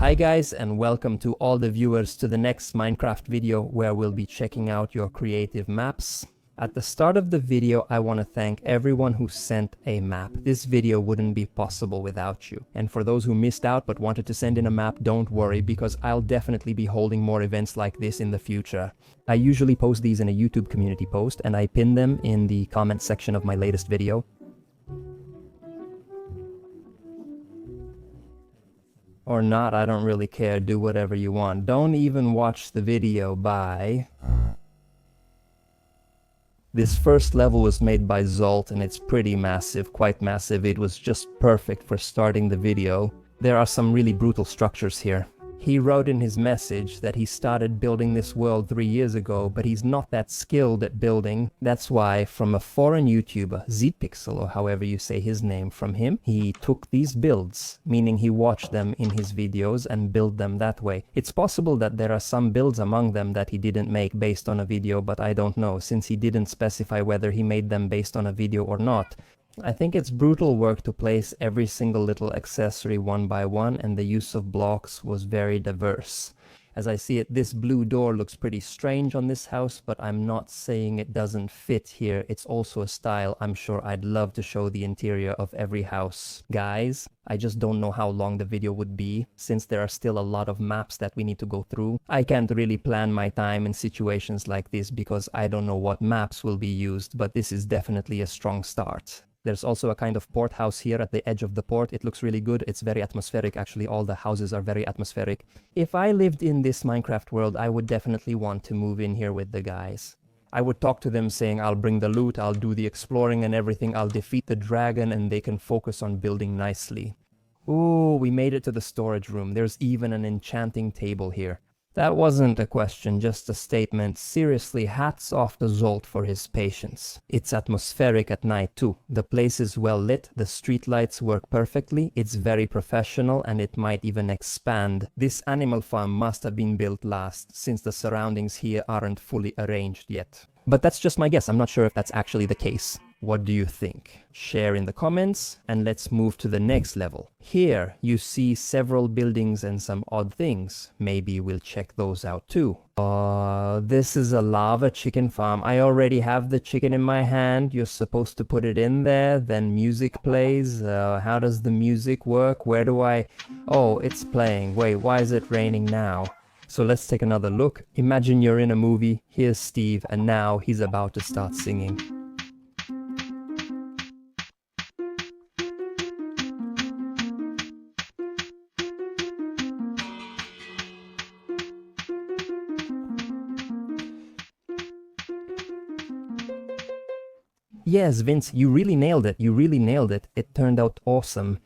Hi guys, and welcome to all the viewers to the next Minecraft video where we'll be checking out your creative maps. At the start of the video, I want to thank everyone who sent a map. This video wouldn't be possible without you. And for those who missed out but wanted to send in a map, don't worry, because I'll definitely be holding more events like this in the future. I usually post these in a YouTube community post, and I pin them in the comment section of my latest video. Or not, I don't really care, do whatever you want. Don't even watch the video. Bye. This first level was made by Zsolt and it's pretty massive, quite massive. It was just perfect for starting the video. There are some really brutal structures here. He wrote in his message that he started building this world 3 years ago, but he's not that skilled at building. That's why from a foreign YouTuber, Zpixel, or however you say his name, from him, he took these builds, meaning he watched them in his videos and built them that way. It's possible that there are some builds among them that he didn't make based on a video, but I don't know, since he didn't specify whether he made them based on a video or not. I think it's brutal work to place every single little accessory one by one, and the use of blocks was very diverse. As I see it, this blue door looks pretty strange on this house, but I'm not saying it doesn't fit here. It's also a style. I'm sure I'd love to show the interior of every house. Guys, I just don't know how long the video would be, since there are still a lot of maps that we need to go through. I can't really plan my time in situations like this because I don't know what maps will be used, but this is definitely a strong start. There's also a kind of port house here at the edge of the port. It looks really good. It's very atmospheric. Actually, all the houses are very atmospheric. If I lived in this Minecraft world, I would definitely want to move in here with the guys. I would talk to them saying, I'll bring the loot, I'll do the exploring and everything, I'll defeat the dragon, and they can focus on building nicely. Ooh, we made it to the storage room. There's even an enchanting table here. That wasn't a question, just a statement. Seriously, hats off to Zsolt for his patience. It's atmospheric at night too. The place is well lit, the streetlights work perfectly, it's very professional, and it might even expand. This animal farm must have been built last, since the surroundings here aren't fully arranged yet. But that's just my guess, I'm not sure if that's actually the case. What do you think? Share in the comments, and let's move to the next level. Here you see several buildings and some odd things. Maybe we'll check those out too. This is a lava chicken farm. I already have the chicken in my hand. You're supposed to put it in there, then music plays. How does the music work? Where do I... Oh, it's playing. Wait, why is it raining now? So let's take another look. Imagine you're in a movie. Here's Steve, and now he's about to start singing. Yes, Vince, you really nailed it. You really nailed it. It turned out awesome.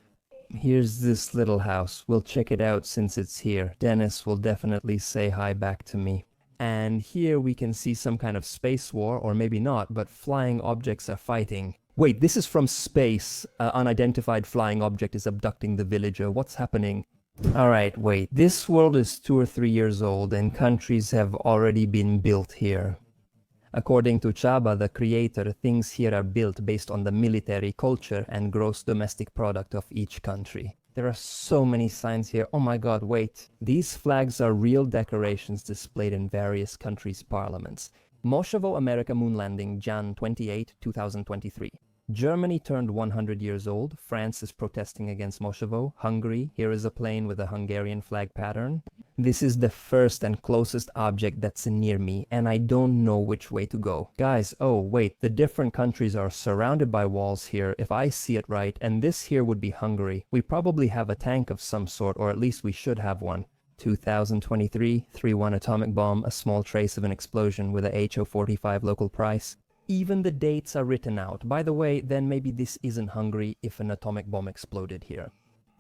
Here's this little house. We'll check it out since it's here. Dennis will definitely say hi back to me. And here we can see some kind of space war, or maybe not, but flying objects are fighting. Wait, this is from space. Unidentified flying object is abducting the villager. What's happening? Alright, wait. This world is 2 or 3 years old, and countries have already been built here. According to Chaba, the creator, things here are built based on the military culture and gross domestic product of each country. There are so many signs here. Oh my god, wait. These flags are real decorations displayed in various countries' parliaments. Moshevo America moon landing, Jan 28, 2023. Germany turned 100 years old. France is protesting against Moshevo. Hungary, here is a plane with a Hungarian flag pattern. This is the first and closest object that's near me, and I don't know which way to go. Guys, oh wait, the different countries are surrounded by walls here, if I see it right, and this here would be Hungary. We probably have a tank of some sort, or at least we should have one. 2023, 3-1 atomic bomb, a small trace of an explosion with a HO45 local price. Even the dates are written out. By the way, then maybe this isn't Hungary if an atomic bomb exploded here.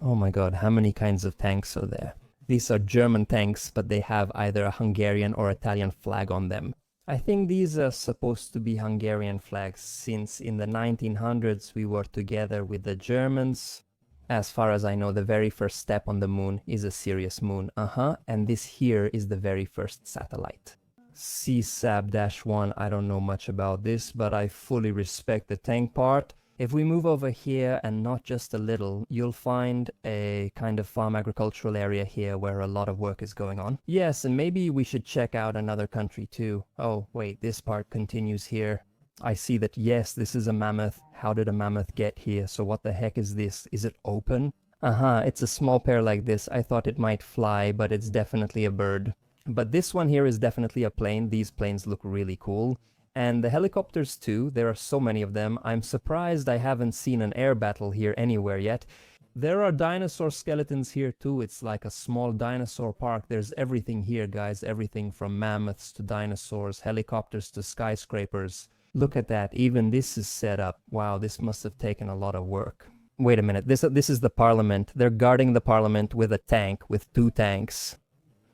Oh my god, how many kinds of tanks are there? These are German tanks, but they have either a Hungarian or Italian flag on them. I think these are supposed to be Hungarian flags, since in the 1900s we were together with the Germans. As far as I know, the very first step on the moon is a Sirius moon. And this here is the very first satellite. CSAB-1, I don't know much about this, but I fully respect the tank part. If we move over here and not just a little, you'll find a kind of farm agricultural area here where a lot of work is going on. Yes, and maybe we should check out another country too. Oh, wait, this part continues here. I see that, yes, this is a mammoth. How did a mammoth get here? So what the heck is this? Is it open? It's a small pair like this. I thought it might fly, but it's definitely a bird. But this one here is definitely a plane. These planes look really cool. And the helicopters too, there are so many of them. I'm surprised I haven't seen an air battle here anywhere yet. There are dinosaur skeletons here too. It's like a small dinosaur park. There's everything here, guys. Everything from mammoths to dinosaurs, helicopters to skyscrapers. Look at that. Even this is set up. Wow, this must have taken a lot of work. Wait a minute. This is the parliament. They're guarding the parliament with a tank, with 2 tanks.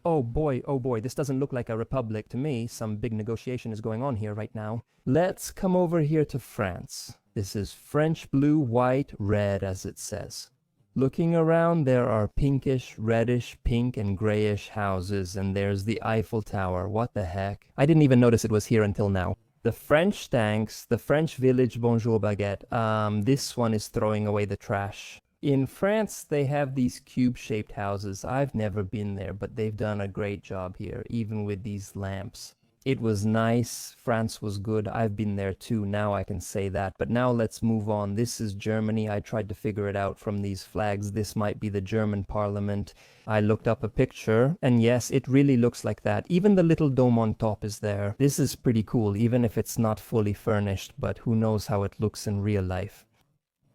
Oh boy, this doesn't look like a republic to me. Some big negotiation is going on here right now. Let's come over here to France. This is French blue, white, red, as it says. Looking around, there are pinkish, reddish, pink, and grayish houses, and there's the Eiffel Tower. What the heck? I didn't even notice it was here until now. The French tanks, the French village Bonjour Baguette. This one is throwing away the trash. In France, they have these cube-shaped houses. I've never been there, but they've done a great job here, even with these lamps. It was nice. France was good. I've been there too. Now I can say that. But now let's move on. This is Germany. I tried to figure it out from these flags. This might be the German parliament. I looked up a picture, and yes, it really looks like that. Even the little dome on top is there. This is pretty cool, even if it's not fully furnished, but who knows how it looks in real life.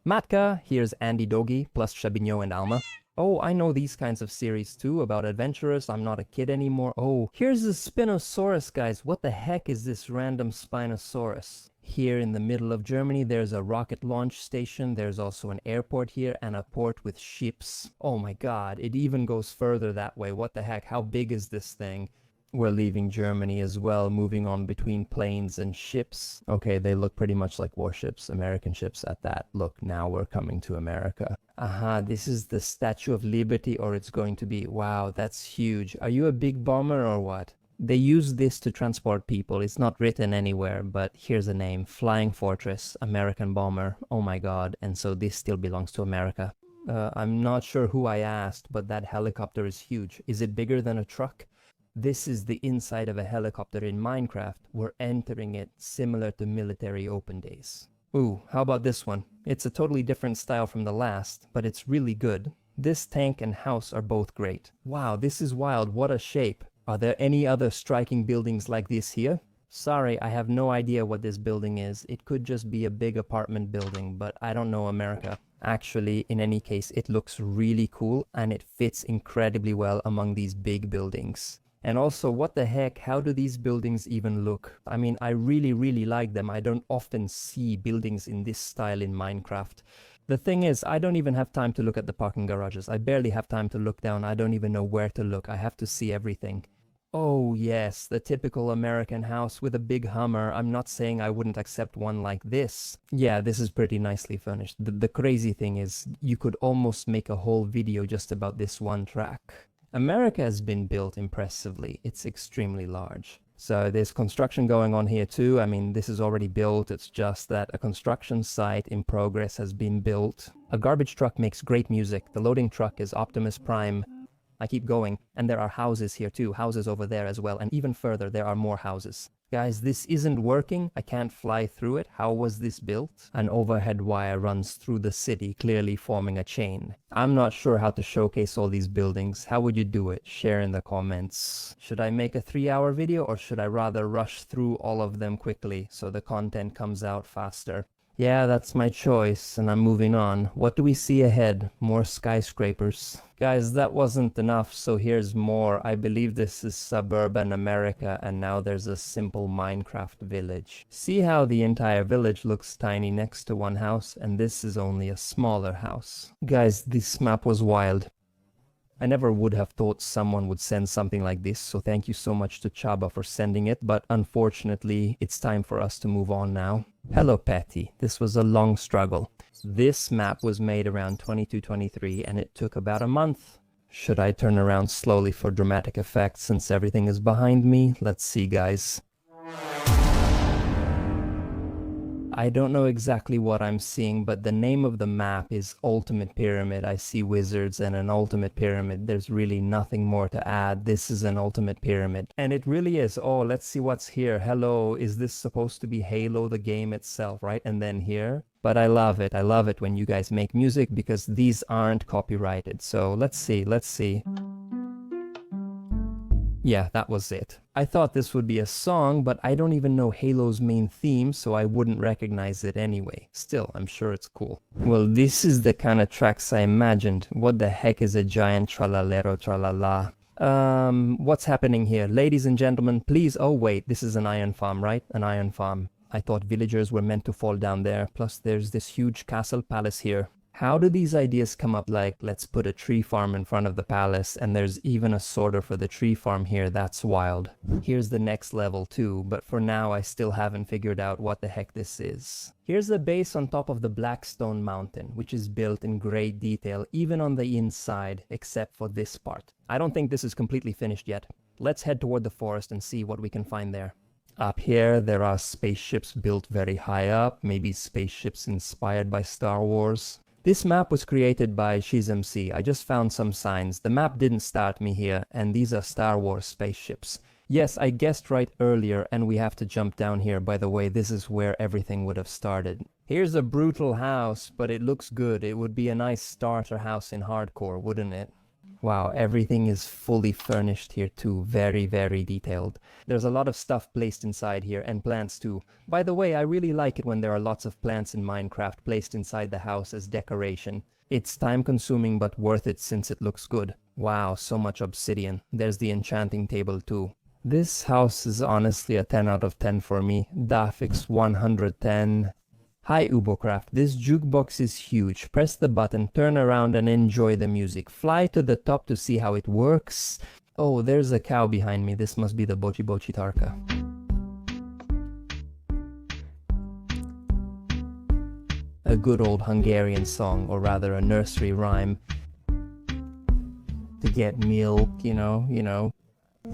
Matka, here's Andy Doggy, plus Chabignon and Alma. Oh, I know these kinds of series too, about adventurers. I'm not a kid anymore. Oh, here's the Spinosaurus, guys. What the heck is this random Spinosaurus? Here in the middle of Germany, there's a rocket launch station. There's also an airport here and a port with ships. Oh my god, it even goes further that way. What the heck? How big is this thing? We're leaving Germany as well, moving on between planes and ships. Okay, they look pretty much like warships, American ships at that. Look, now we're coming to America. This is the Statue of Liberty, or it's going to be. Wow, that's huge. Are you a big bomber or what? They use this to transport people. It's not written anywhere, but here's a name. Flying Fortress, American bomber. Oh my god, and so this still belongs to America. I'm not sure who I asked, but that helicopter is huge. Is it bigger than a truck? This is the inside of a helicopter in Minecraft. We're entering it similar to military open days. Ooh, how about this one? It's a totally different style from the last, but it's really good. This tank and house are both great. Wow, this is wild. What a shape. Are there any other striking buildings like this here? Sorry, I have no idea what this building is. It could just be a big apartment building, but I don't know America. Actually, in any case, it looks really cool and it fits incredibly well among these big buildings. And also, what the heck, how do these buildings even look? I mean, I really like them. I don't often see buildings in this style in Minecraft. The thing is, I don't even have time to look at the parking garages. I barely have time to look down. I don't even know where to look. I have to see everything. Oh yes, the typical American house with a big Hummer. I'm not saying I wouldn't accept one like this. Yeah, this is pretty nicely furnished. The crazy thing is, you could almost make a whole video just about this one track. America has been built impressively. It's extremely large. So there's construction going on here too. I mean, this is already built. It's just that a construction site in progress has been built. A garbage truck makes great music. The loading truck is Optimus Prime. I keep going. And there are houses here too. Houses over there as well. And even further, there are more houses. Guys, this isn't working. I can't fly through it. How was this built? An overhead wire runs through the city, clearly forming a chain. I'm not sure how to showcase all these buildings. How would you do it? Share in the comments. Should I make a 3-hour video, or should I rather rush through all of them quickly so the content comes out faster? Yeah, that's my choice, and I'm moving on. What do we see ahead? More skyscrapers. Guys, that wasn't enough, so here's more. I believe this is suburban America, and now there's a simple Minecraft village. See how the entire village looks tiny next to one house, and this is only a smaller house. Guys, this map was wild. I never would have thought someone would send something like this, so thank you so much to Chaba for sending it, but unfortunately, it's time for us to move on now. Hello, Patty. This was a long struggle. This map was made around 22-23, and it took about a month. Should I turn around slowly for dramatic effect since everything is behind me? Let's see, guys. I don't know exactly what I'm seeing, but the name of the map is Ultimate Pyramid. I see wizards and an ultimate pyramid. There's really nothing more to add. This is an ultimate pyramid. And it really is. Oh, let's see what's here. Hello, is this supposed to be Halo, the game itself, right? And then here. But I love it. I love it when you guys make music because these aren't copyrighted. So let's see. Yeah, that was it. I thought this would be a song, but I don't even know Halo's main theme, so I wouldn't recognize it anyway. Still, I'm sure it's cool. Well, this is the kind of tracks I imagined. What the heck is a giant tralalero tralala? What's happening here? Ladies and gentlemen, please. Oh wait, this is an iron farm, right? An iron farm. I thought villagers were meant to fall down there. Plus there's this huge castle palace here. How do these ideas come up, like, let's put a tree farm in front of the palace, and there's even a sorter for the tree farm here? That's wild. Here's the next level too, but for now I still haven't figured out what the heck this is. Here's the base on top of the Blackstone Mountain, which is built in great detail, even on the inside, except for this part. I don't think this is completely finished yet. Let's head toward the forest and see what we can find there. Up here, there are spaceships built very high up, maybe spaceships inspired by Star Wars. This map was created by ShizMC. I just found some signs. The map didn't start me here, and these are Star Wars spaceships. Yes, I guessed right earlier, and we have to jump down here. By the way, this is where everything would have started. Here's a brutal house, but it looks good. It would be a nice starter house in hardcore, wouldn't it? Wow, everything is fully furnished here too, very, very detailed. There's a lot of stuff placed inside here, and plants too. By the way, I really like it when there are lots of plants in Minecraft placed inside the house as decoration. It's time-consuming but worth it since it looks good. Wow, so much obsidian. There's the enchanting table too. This house is honestly a 10 out of 10 for me. Dafix 110. Hi Ubocraft, this jukebox is huge. Press the button, turn around and enjoy the music. Fly to the top to see how it works. Oh, there's a cow behind me. This must be the Bochi Bochi Tarka. A good old Hungarian song, or rather a nursery rhyme. To get milk, you know.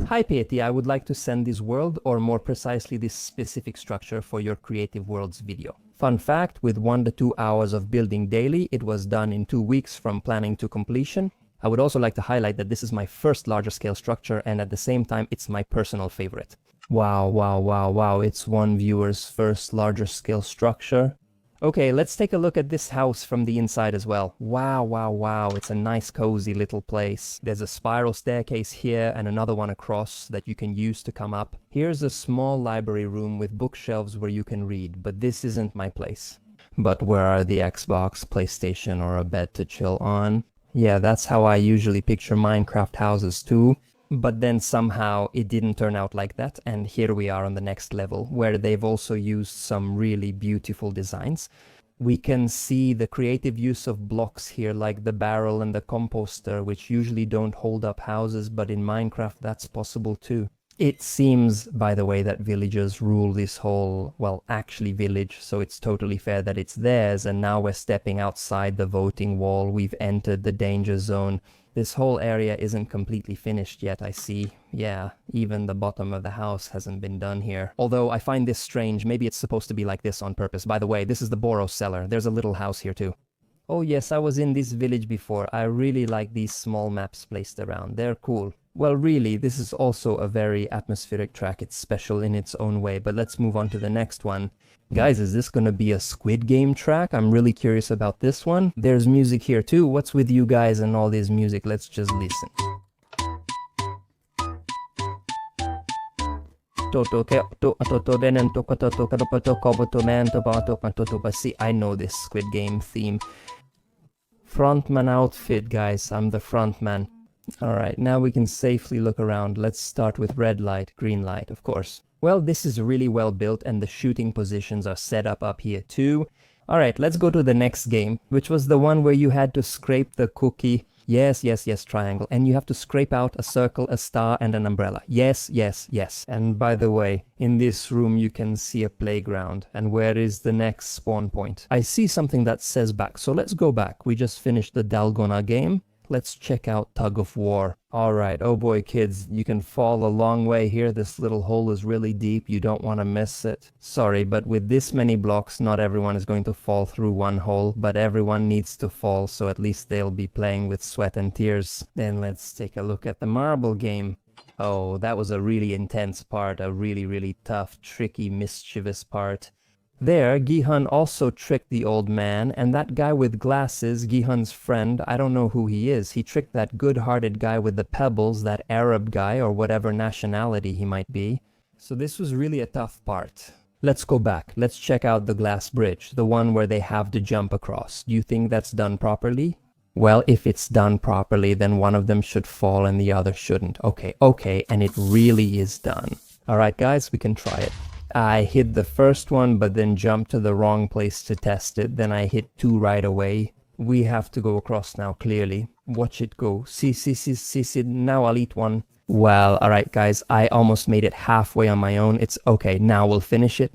Hi Piety, I would like to send this world, or more precisely this specific structure, for your Creative Worlds video. Fun fact, with 1 to 2 hours of building daily, it was done in 2 weeks from planning to completion. I would also like to highlight that this is my first larger scale structure, and at the same time it's my personal favorite. Wow, it's one viewer's first larger scale structure. Okay, let's take a look at this house from the inside as well. Wow, it's a nice cozy little place. There's a spiral staircase here and another one across that you can use to come up. Here's a small library room with bookshelves where you can read, but this isn't my place. But where are the Xbox, PlayStation, or a bed to chill on? Yeah, that's how I usually picture Minecraft houses too. But then somehow it didn't turn out like that, and here we are on the next level, where they've also used some really beautiful designs. We can see the creative use of blocks here, like the barrel and the composter, which usually don't hold up houses, but in Minecraft that's possible too. It seems, by the way, that villagers rule this whole, well, actually village, so it's totally fair that it's theirs, and now we're stepping outside the voting wall, we've entered the danger zone. This whole area isn't completely finished yet, I see. Yeah, even the bottom of the house hasn't been done here. Although I find this strange, maybe it's supposed to be like this on purpose. By the way, this is the Boros cellar. There's a little house here too. Oh yes, I was in this village before. I really like these small maps placed around. They're cool. Well, really, this is also a very atmospheric track. It's special in its own way, but let's move on to the next one. Guys, is this gonna be a Squid Game track? I'm really curious about this one. There's music here too. What's with you guys and all this music? Let's just listen. See, I know this Squid Game theme. Frontman outfit, guys. I'm the frontman. Alright, now we can safely look around. Let's start with red light, green light, of course. Well, this is really well built and the shooting positions are set up here too. Alright, let's go to the next game, which was the one where you had to scrape the cookie. Yes, triangle. And you have to scrape out a circle, a star, and an umbrella. Yes. And by the way, in this room you can see a playground. And where is the next spawn point? I see something that says back, so let's go back. We just finished the Dalgona game. Let's check out Tug of War. Alright, oh boy kids, you can fall a long way here. This little hole is really deep, you don't want to miss it. Sorry, but with this many blocks, not everyone is going to fall through one hole, but everyone needs to fall, so at least they'll be playing with sweat and tears. Then let's take a look at the marble game. Oh, that was a really intense part, a really tough, tricky, mischievous part. There, Gihun also tricked the old man, and that guy with glasses, Gihun's friend, I don't know who he is. He tricked that good-hearted guy with the pebbles, that Arab guy, or whatever nationality he might be. So this was really a tough part. Let's go back. Let's check out the glass bridge, the one where they have to jump across. Do you think that's done properly? Well, if it's done properly, then one of them should fall and the other shouldn't. Okay, and it really is done. Alright guys, we can try it. I hit the first one, but then jumped to the wrong place to test it. Then I hit 2 right away. We have to go across now, clearly. Watch it go. See, now I'll eat one. Well, alright guys, I almost made it halfway on my own. It's okay, now we'll finish it,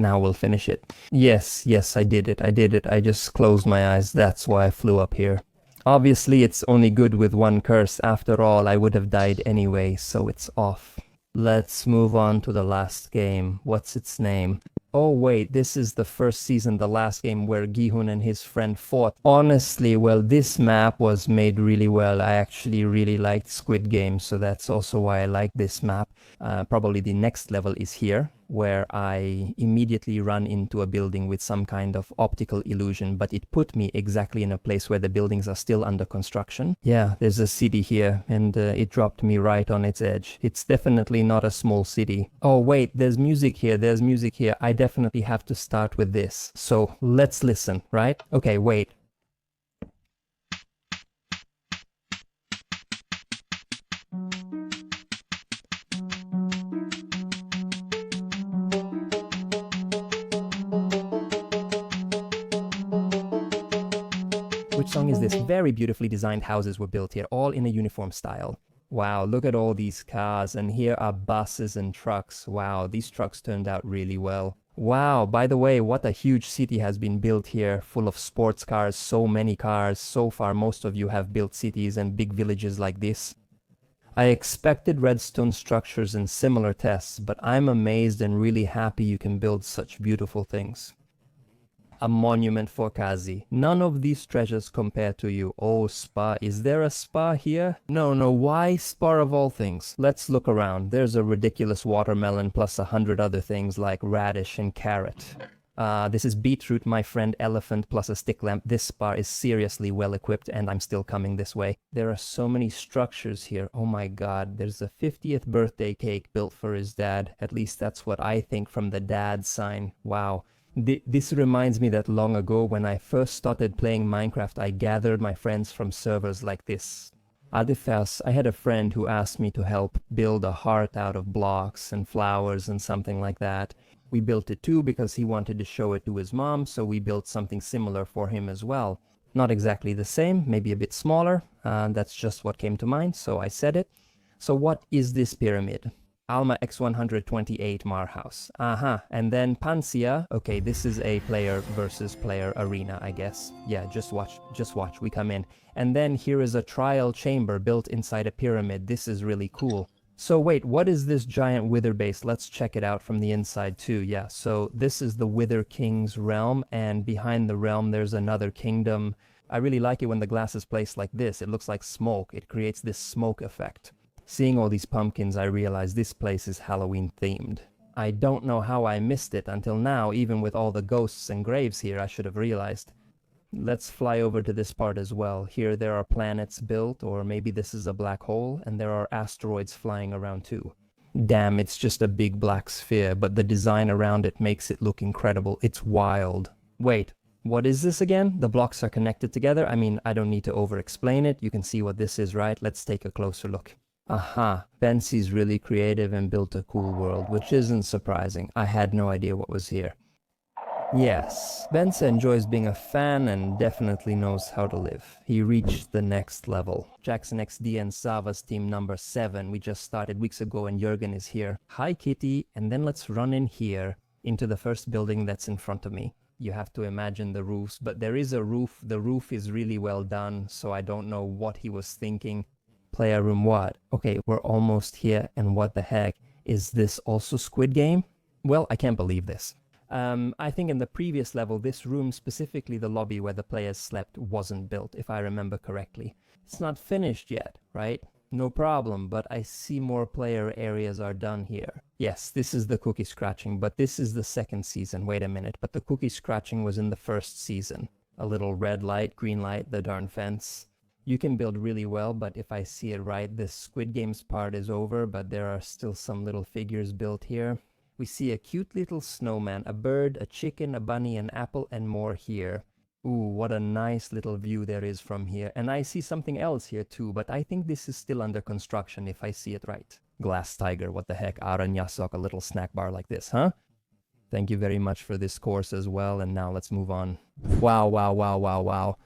Yes, I did it, I just closed my eyes, that's why I flew up here. Obviously, it's only good with one curse. After all, I would have died anyway, so it's off. Let's move on to the last game. What's its name? Oh wait, this is the first season, the last game where Gihun and his friend fought. Honestly, well, this map was made really well. I actually really liked Squid Game, so that's also why I like this map. Probably the next level is here, where I immediately run into a building with some kind of optical illusion, but it put me exactly in a place where the buildings are still under construction. Yeah, there's a city here, and it dropped me right on its edge. It's definitely not a small city. Oh wait, there's music here. I definitely have to start with this. So let's listen, right? Okay, wait. Which song is this? Very beautifully designed houses were built here, all in a uniform style. Wow, look at all these cars, and here are buses and trucks. Wow, these trucks turned out really well. Wow, by the way, what a huge city has been built here, full of sports cars, so many cars. So far, most of you have built cities and big villages like this. I expected redstone structures and similar tests, but I'm amazed and really happy you can build such beautiful things. A monument for Kazi. None of these treasures compare to you. Oh, spa. Is there a spa here? No, why spa of all things? Let's look around. There's a ridiculous watermelon plus 100 other things like radish and carrot. This is beetroot, my friend elephant plus a stick lamp. This spa is seriously well equipped and I'm still coming this way. There are so many structures here. Oh my god. There's a 50th birthday cake built for his dad. At least that's what I think from the dad sign. Wow. This reminds me that long ago when I first started playing Minecraft, I gathered my friends from servers like this. Adifas, I had a friend who asked me to help build a heart out of blocks and flowers and something like that. We built it too because he wanted to show it to his mom, so we built something similar for him as well. Not exactly the same, maybe a bit smaller, that's just what came to mind, so I said it. So what is this pyramid? Alma X128 Marhouse. And then Pansia. Okay, this is a player versus player arena, I guess. Yeah, just watch, we come in. And then here is a trial chamber built inside a pyramid. This is really cool. So wait, what is this giant wither base? Let's check it out from the inside too. Yeah, so this is the Wither King's realm, and behind the realm there's another kingdom. I really like it when the glass is placed like this. It looks like smoke. It creates this smoke effect. Seeing all these pumpkins, I realized this place is Halloween themed. I don't know how I missed it until now. Even with all the ghosts and graves here, I should have realized. Let's fly over to this part as well. Here there are planets built, or maybe this is a black hole, and there are asteroids flying around too. Damn, it's just a big black sphere, but the design around it makes it look incredible. It's wild. Wait, what is this again? The blocks are connected together? I mean, I don't need to over-explain it. You can see what this is, right? Let's take a closer look. Bensie's really creative and built a cool world, which isn't surprising. I had no idea what was here. Yes, Bensa enjoys being a fan and definitely knows how to live. He reached the next level. Jackson XD and Sava's team number 7. We just started weeks ago and Jurgen is here. Hi Kitty, and then let's run in here into the first building that's in front of me. You have to imagine the roofs, but there is a roof. The roof is really well done, so I don't know what he was thinking. Player room what? Okay, we're almost here, and what the heck? Is this also Squid Game? Well, I can't believe this. I think in the previous level, this room, specifically the lobby where the players slept, wasn't built, if I remember correctly. It's not finished yet, right? No problem, but I see more player areas are done here. Yes, this is the cookie scratching, but this is the second season. Wait a minute, but the cookie scratching was in the first season. A little red light, green light, the darn fence. You can build really well, but if I see it right, this Squid Games part is over, but there are still some little figures built here. We see a cute little snowman, a bird, a chicken, a bunny, an apple, and more here. Ooh, what a nice little view there is from here. And I see something else here too, but I think this is still under construction if I see it right. Glass tiger, what the heck? Aranyasok, a little snack bar like this, huh? Thank you very much for this course as well, and now let's move on. Wow, wow, wow, wow, wow.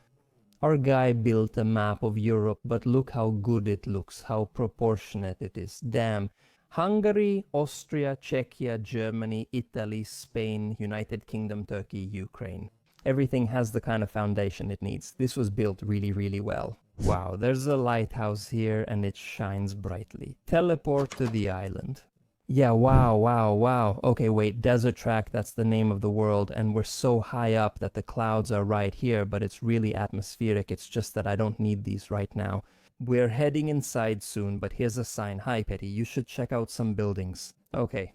Our guy built a map of Europe, but look how good it looks, how proportionate it is. Damn. Hungary, Austria, Czechia, Germany, Italy, Spain, United Kingdom, Turkey, Ukraine. Everything has the kind of foundation it needs. This was built really, really well. Wow, there's a lighthouse here and it shines brightly. Teleport to the island. Yeah, wow, wow, wow. Okay, wait, desert track, that's the name of the world, and we're so high up that the clouds are right here, but it's really atmospheric. It's just that I don't need these right now. We're heading inside soon, but here's a sign. Hi, Petty, you should check out some buildings. Okay,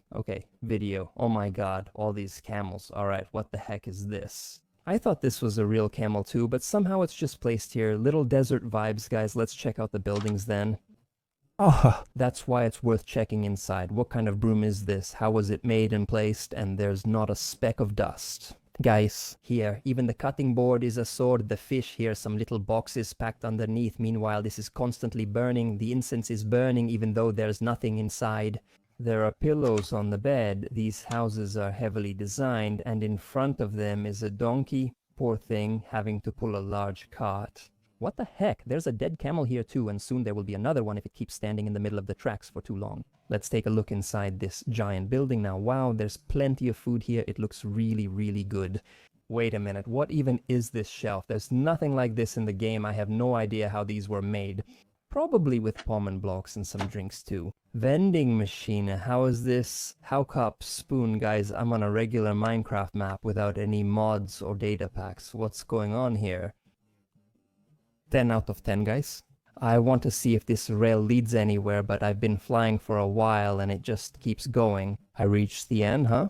video. Oh my god, all these camels. Alright, what the heck is this? I thought this was a real camel too, but somehow it's just placed here. Little desert vibes, guys. Let's check out the buildings then. Oh, that's why it's worth checking inside. What kind of broom is this? How was it made and placed? And there's not a speck of dust. Guys, here, even the cutting board is a sword. The fish here, some little boxes packed underneath. Meanwhile, this is constantly burning. The incense is burning even though there's nothing inside. There are pillows on the bed. These houses are heavily designed, and in front of them is a donkey, poor thing, having to pull a large cart. What the heck? There's a dead camel here too, and soon there will be another one if it keeps standing in the middle of the tracks for too long. Let's take a look inside this giant building now. Wow, there's plenty of food here. It looks really, really good. Wait a minute, what even is this shelf? There's nothing like this in the game. I have no idea how these were made. Probably with almond blocks and some drinks too. Vending machine, how is this? How cup, spoon, guys, I'm on a regular Minecraft map without any mods or data packs. What's going on here? 10 out of 10, guys. I want to see if this rail leads anywhere, but I've been flying for a while and it just keeps going. I reached the end, huh?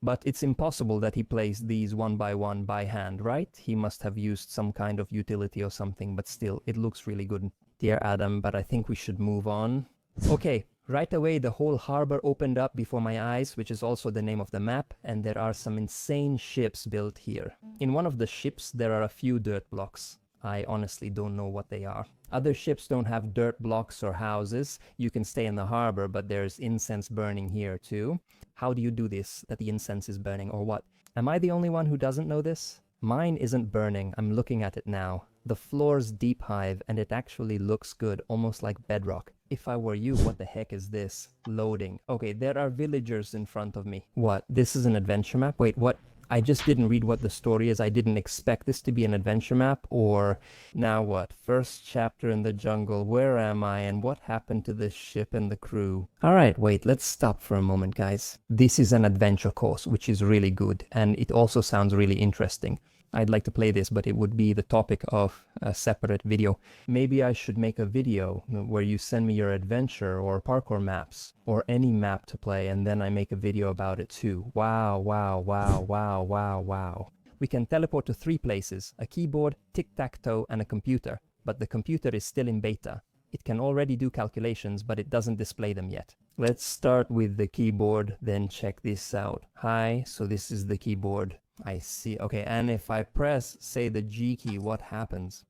But it's impossible that he placed these one by hand, right? He must have used some kind of utility or something, but still, it looks really good. Dear Adam, but I think we should move on. Okay, right away the whole harbor opened up before my eyes, which is also the name of the map, and there are some insane ships built here. In one of the ships, there are a few dirt blocks. I honestly don't know what they are. Other ships don't have dirt blocks or houses. You can stay in the harbor, but there's incense burning here too. How do you do this, that the incense is burning, or what? Am I the only one who doesn't know this? Mine isn't burning. I'm looking at it now. The floor's deep hive, and it actually looks good, almost like bedrock. If I were you, what the heck is this? Loading. Okay, there are villagers in front of me. What? This is an adventure map? Wait, what? I just didn't read what the story is. I didn't expect this to be an adventure map, or... Now what? First chapter in the jungle. Where am I, and what happened to this ship and the crew? Alright, wait, let's stop for a moment, guys. This is an adventure course, which is really good, and it also sounds really interesting. I'd like to play this, but it would be the topic of a separate video. Maybe I should make a video where you send me your adventure or parkour maps or any map to play, and then I make a video about it too. Wow, wow, wow, wow, wow, wow. We can teleport to 3 places, a keyboard, tic-tac-toe, and a computer, but the computer is still in beta. It can already do calculations, but it doesn't display them yet. Let's start with the keyboard, then check this out. Hi, so this is the keyboard. I see. Okay, and if I press, say, the G key, what happens?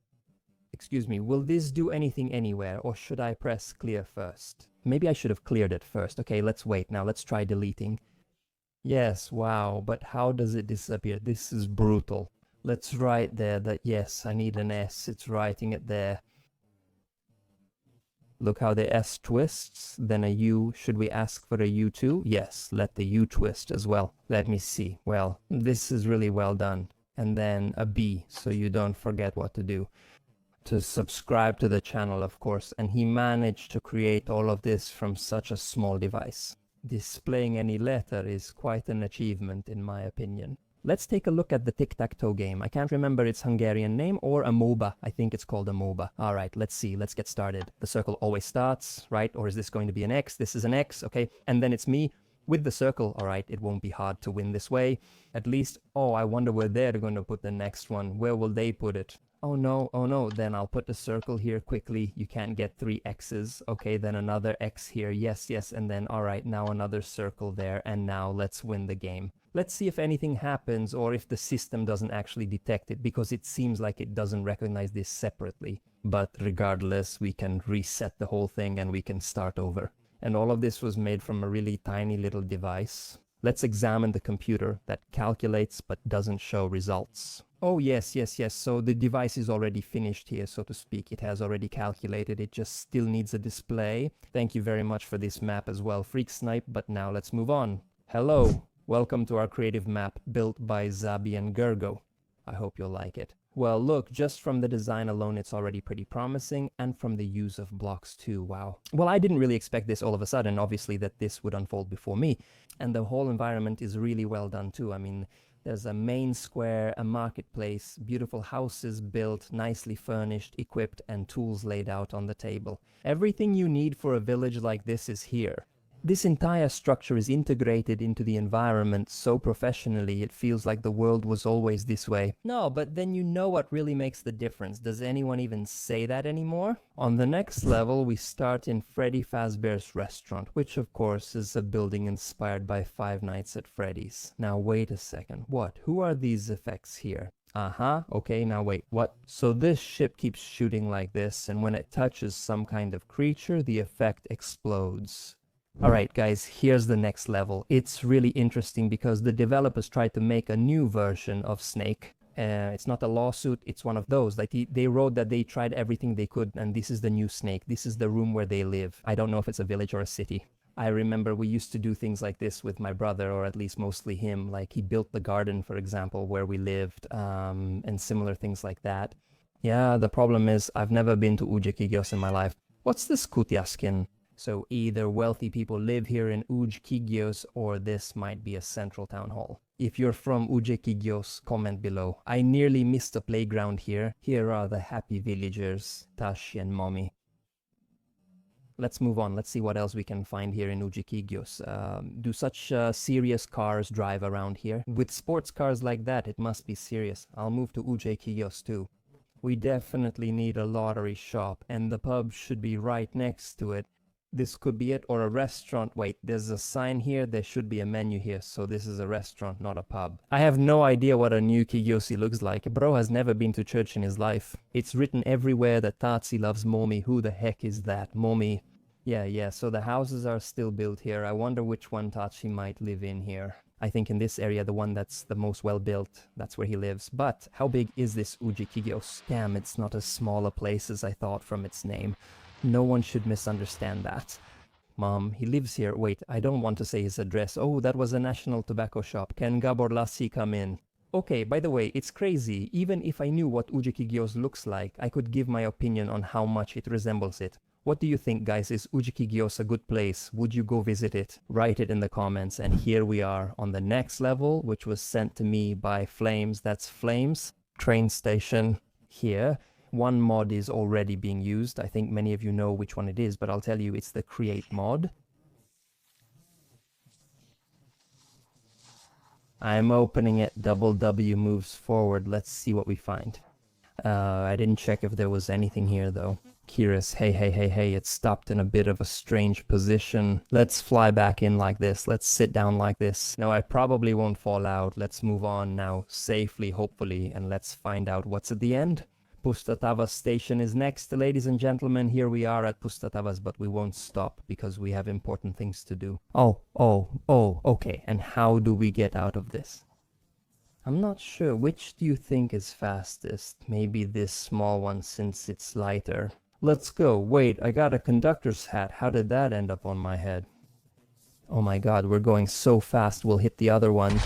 Excuse me, will this do anything anywhere, or should I press clear first? Maybe I should have cleared it first. Okay, let's wait. Now let's try deleting. Yes, wow, but how does it disappear? This is brutal. Let's write there that, yes, I need an S. It's writing it there. Look how the S twists, then a U. Should we ask for a U too? Yes, let the U twist as well. Let me see. Well, this is really well done. And then a B, so you don't forget what to do. To subscribe to the channel, of course, and he managed to create all of this from such a small device. Displaying any letter is quite an achievement, in my opinion. Let's take a look at the tic-tac-toe game. I can't remember its Hungarian name, or a MOBA. I think it's called a MOBA. Alright, let's see. Let's get started. The circle always starts, right? Or is this going to be an X? This is an X, okay? And then it's me with the circle. Alright, it won't be hard to win this way. At least, oh, I wonder where they're going to put the next one. Where will they put it? Oh no, then I'll put the circle here quickly. You can't get 3 X's. Okay, then another X here. Yes, and then, alright, now another circle there, and now let's win the game. Let's see if anything happens, or if the system doesn't actually detect it, because it seems like it doesn't recognize this separately. But regardless, we can reset the whole thing and we can start over. And all of this was made from a really tiny little device. Let's examine the computer that calculates but doesn't show results. Oh yes, so the device is already finished here, so to speak. It has already calculated, it just still needs a display. Thank you very much for this map as well, Freak Snipe, but now let's move on. Hello, welcome to our creative map built by Zabi and Gergo. I hope you'll like it. Well, look, just from the design alone, it's already pretty promising, and from the use of blocks too, wow. Well, I didn't really expect this all of a sudden, obviously, that this would unfold before me. And the whole environment is really well done too. I mean, there's a main square, a marketplace, beautiful houses built, nicely furnished, equipped, and tools laid out on the table. Everything you need for a village like this is here. This entire structure is integrated into the environment so professionally it feels like the world was always this way. No, but then you know what really makes the difference. Does anyone even say that anymore? On the next level, we start in Freddy Fazbear's restaurant, which of course is a building inspired by Five Nights at Freddy's. Now wait a second, what? Who are these effects here? Okay, now wait, what? So this ship keeps shooting like this, and when it touches some kind of creature, the effect explodes. Alright guys, here's the next level. It's really interesting because the developers tried to make a new version of Snake. It's not a lawsuit, it's one of those. Like they wrote that they tried everything they could, and this is the new Snake. This is the room where they live. I don't know if it's a village or a city. I remember we used to do things like this with my brother, or at least mostly him. Like he built the garden, for example, where we lived, and similar things like that. Yeah, the problem is I've never been to Ujikigyos in my life. What's this Kutyaskin? So either wealthy people live here in Ujikigyos, or this might be a central town hall. If you're from Ujikigyos, comment below. I nearly missed a playground here. Here are the happy villagers, Tashi and Mommy. Let's move on. Let's see what else we can find here in Ujikigyos. Do such serious cars drive around here? With sports cars like that, it must be serious. I'll move to Ujikigyos too. We definitely need a lottery shop, and the pub should be right next to it. This could be it, or a restaurant. Wait, there's a sign here, there should be a menu here, so this is a restaurant, not a pub. I have no idea what a new Kigyosi looks like. Bro has never been to church in his life. It's written everywhere that Tatsi loves Momi. Who the heck is that? Momi. Yeah, so the houses are still built here. I wonder which one Tatsi might live in here. I think in this area, the one that's the most well built, that's where he lives. But how big is this Ujikigyos? Damn, it's not as small a place as I thought from its name. No one should misunderstand that. Mom, he lives here. Wait, I don't want to say his address. Oh, that was a national tobacco shop. Can Gabor Lassi come in? Okay, by the way, it's crazy. Even if I knew what Ujikigyos looks like, I could give my opinion on how much it resembles it. What do you think, guys? Is Ujikigyos a good place? Would you go visit it? Write it in the comments. And here we are on the next level, which was sent to me by Flames. That's Flames. Train station here. One mod is already being used. I think many of you know which one it is, but I'll tell you, it's the Create mod. I'm opening it. Double W moves forward. Let's see what we find. I didn't check if there was anything here, though. Curious. Hey, it stopped in a bit of a strange position. Let's fly back in like this. Let's sit down like this. No, I probably won't fall out. Let's move on now safely, hopefully, and let's find out what's at the end. Pustatavas station is next, ladies and gentlemen. Here we are at Pustatavas, but we won't stop because we have important things to do. Oh, okay. And how do we get out of this? I'm not sure. Which do you think is fastest? Maybe this small one since it's lighter. Let's go. Wait, I got a conductor's hat. How did that end up on my head? Oh my god, we're going so fast we'll hit the other one.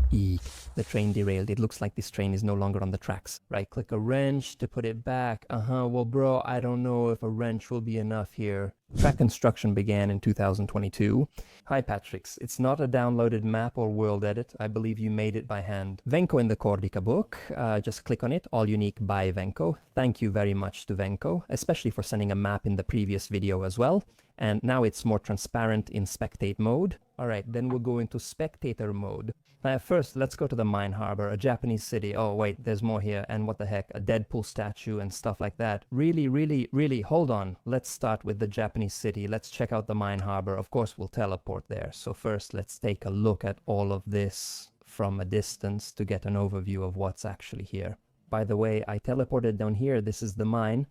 Eek. The train derailed. It looks like this train is no longer on the tracks. Right-click a wrench to put it back. Well bro, I don't know if a wrench will be enough here. Track construction began in 2022. Hi Patrix, it's not a downloaded map or world edit. I believe you made it by hand. Venko in the Cordica book. Just click on it. All unique by Venko. Thank you very much to Venko, especially for sending a map in the previous video as well. And now it's more transparent in spectate mode. Alright, then we'll go into spectator mode. First, let's go to the mine harbor, a Japanese city. Oh wait, there's more here, and what the heck, a Deadpool statue and stuff like that. Really, hold on. Let's start with the Japanese city. Let's check out the mine harbor. Of course, we'll teleport there. So first, let's take a look at all of this from a distance to get an overview of what's actually here. By the way, I teleported down here. This is the mine.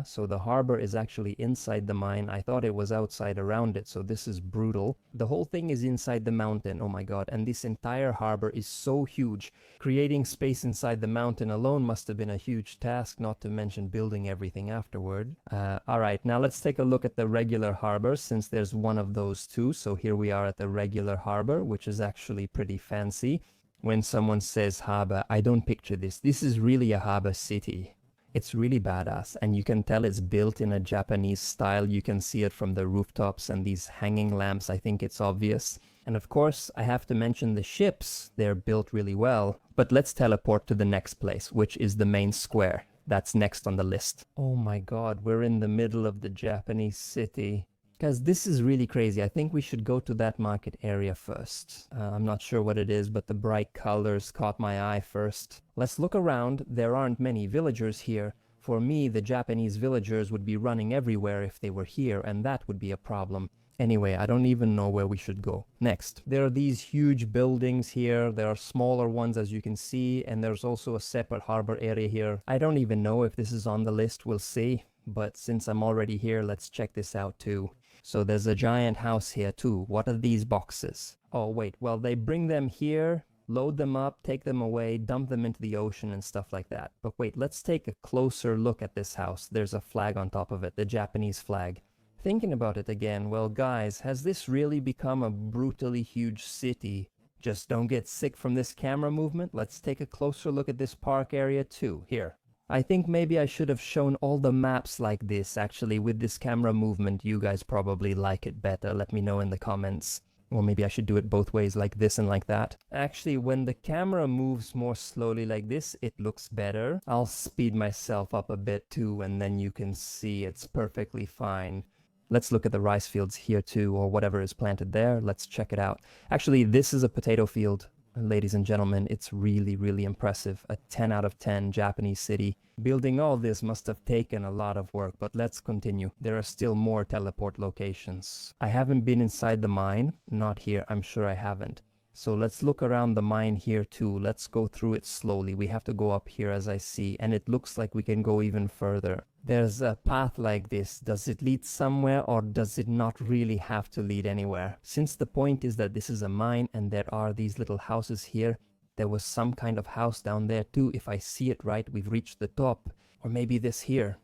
So the harbor is actually inside the mine. I thought it was outside around it, so this is brutal. The whole thing is inside the mountain, oh my god, and this entire harbor is so huge. Creating space inside the mountain alone must have been a huge task, not to mention building everything afterward. Alright, now let's take a look at the regular harbor, since there's one of those too. So here we are at the regular harbor, which is actually pretty fancy. When someone says harbor, I don't picture this. This is really a harbor city. It's really badass, and you can tell it's built in a Japanese style. You can see it from the rooftops and these hanging lamps. I think it's obvious. And of course, I have to mention the ships. They're built really well. But let's teleport to the next place, which is the main square. That's next on the list. Oh my god, we're in the middle of the Japanese city. Guys, this is really crazy. I think we should go to that market area first. I'm not sure what it is, but the bright colors caught my eye first. Let's look around. There aren't many villagers here. For me, the Japanese villagers would be running everywhere if they were here, and that would be a problem. Anyway, I don't even know where we should go. Next, there are these huge buildings here. There are smaller ones, as you can see, and there's also a separate harbor area here. I don't even know if this is on the list. We'll see. But since I'm already here, let's check this out too. So there's a giant house here too. What are these boxes? Oh wait, well they bring them here, load them up, take them away, dump them into the ocean and stuff like that. But wait, let's take a closer look at this house. There's a flag on top of it, the Japanese flag. Thinking about it again, well guys, has this really become a brutally huge city? Just don't get sick from this camera movement. Let's take a closer look at this park area too. Here. I think maybe I should have shown all the maps like this, actually, with this camera movement. You guys probably like it better. Let me know in the comments. Or maybe I should do it both ways, like this and like that. Actually, when the camera moves more slowly like this, it looks better. I'll speed myself up a bit too, and then you can see it's perfectly fine. Let's look at the rice fields here too, or whatever is planted there. Let's check it out. Actually, this is a potato field. Ladies and gentlemen, it's really impressive. A 10 out of 10 Japanese city. Building all this must have taken a lot of work, but let's continue. There are still more teleport locations. I haven't been inside the mine. Not here, I'm sure I haven't. So let's look around the mine here too. Let's go through it slowly. We have to go up here as I see, and it looks like we can go even further. There's a path like this. Does it lead somewhere, or does it not really have to lead anywhere? Since the point is that this is a mine and there are these little houses here, there was some kind of house down there too. If I see it right, we've reached the top. Or maybe this here.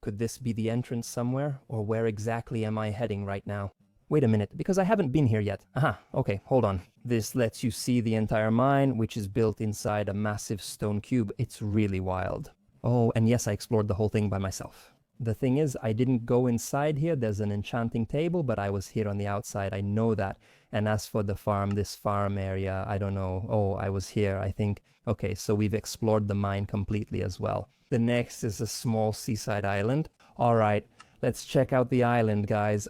Could this be the entrance somewhere? Or where exactly am I heading right now? Wait a minute, because I haven't been here yet. Okay, hold on. This lets you see the entire mine, which is built inside a massive stone cube. It's really wild. Oh, and yes, I explored the whole thing by myself. The thing is, I didn't go inside here. There's an enchanting table, but I was here on the outside. I know that. And as for the farm, this farm area, I don't know. Oh, I was here, I think. Okay, so we've explored the mine completely as well. The next is a small seaside island. All right, let's check out the island, guys.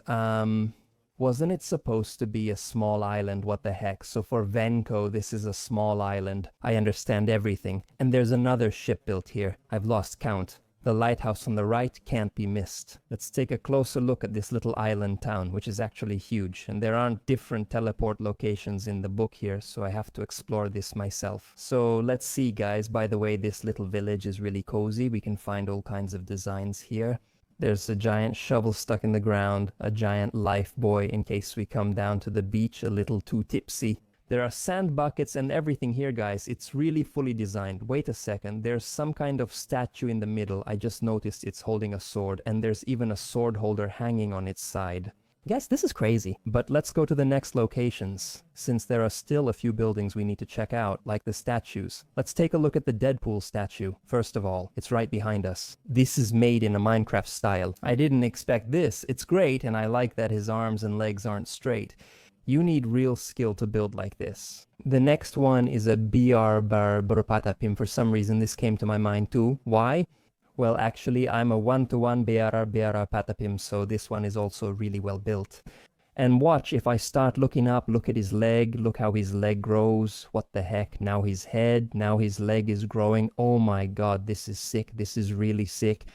Wasn't it supposed to be a small island? What the heck? So for Venko, this is a small island. I understand everything. And there's another ship built here. I've lost count. The lighthouse on the right can't be missed. Let's take a closer look at this little island town, which is actually huge. And there aren't different teleport locations in the book here, so I have to explore this myself. So let's see, guys. By the way, this little village is really cozy. We can find all kinds of designs here. There's a giant shovel stuck in the ground, a giant life buoy in case we come down to the beach a little too tipsy. There are sand buckets and everything here, guys. It's really fully designed. Wait a second. There's some kind of statue in the middle. I just noticed it's holding a sword, and there's even a sword holder hanging on its side. Guys, this is crazy. But let's go to the next locations, since there are still a few buildings we need to check out, like the statues. Let's take a look at the Deadpool statue. First of all, it's right behind us. This is made in a Minecraft style. I didn't expect this. It's great, and I like that his arms and legs aren't straight. You need real skill to build like this. The next one is a BR bar Patapim. For some reason, this came to my mind too. Why? Well, actually, I'm a 1-to-1 BR Patapim, so this one is also really well built. And watch, if I start looking up, look at his leg, look how his leg grows. What the heck? Now his head, now his leg is growing. Oh my god, this is sick. This is really sick.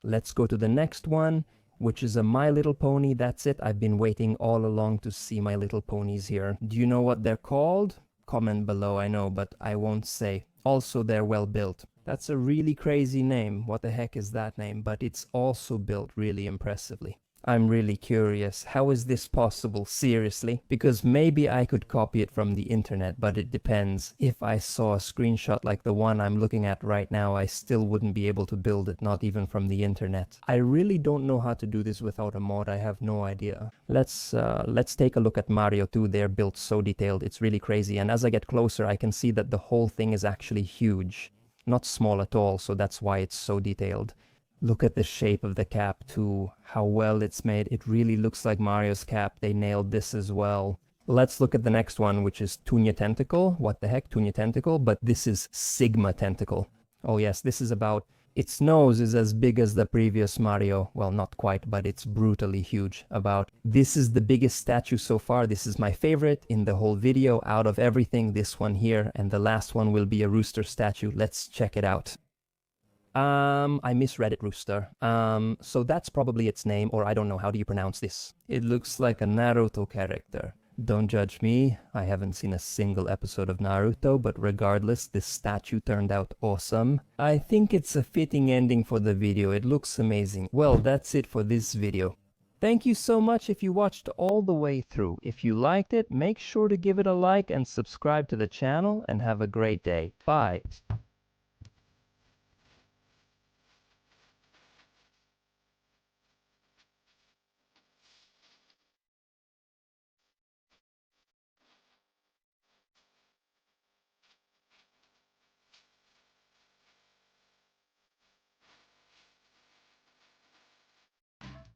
Let's go to the next one, which is a My Little Pony. That's it. I've been waiting all along to see My Little Ponies here. Do you know what they're called? Comment below, I know, but I won't say. Also, they're well built. That's a really crazy name. What the heck is that name? But it's also built really impressively. I'm really curious. How is this possible? Seriously? Because maybe I could copy it from the internet, but it depends. If I saw a screenshot like the one I'm looking at right now, I still wouldn't be able to build it, not even from the internet. I really don't know how to do this without a mod. I have no idea. Let's take a look at Mario 2. They're built so detailed. It's really crazy. And as I get closer, I can see that the whole thing is actually huge. Not small at all, so that's why it's so detailed. Look at the shape of the cap too, how well it's made. It really looks like Mario's cap. They nailed this as well. Let's look at the next one, which is Tunya Tentacle. What the heck, Tunya Tentacle? But this is Sigma Tentacle. Oh yes, this is about... Its nose is as big as the previous Mario. Well, not quite, but it's brutally huge. This is the biggest statue so far. This is my favorite in the whole video. Out of everything, this one here, and the last one will be a rooster statue. Let's check it out. I misread it, Rooster. So that's probably its name, or I don't know, how do you pronounce this? It looks like a Naruto character. Don't judge me, I haven't seen a single episode of Naruto, but regardless, this statue turned out awesome. I think it's a fitting ending for the video, it looks amazing. Well, that's it for this video. Thank you so much if you watched all the way through. If you liked it, make sure to give it a like and subscribe to the channel, and have a great day. Bye!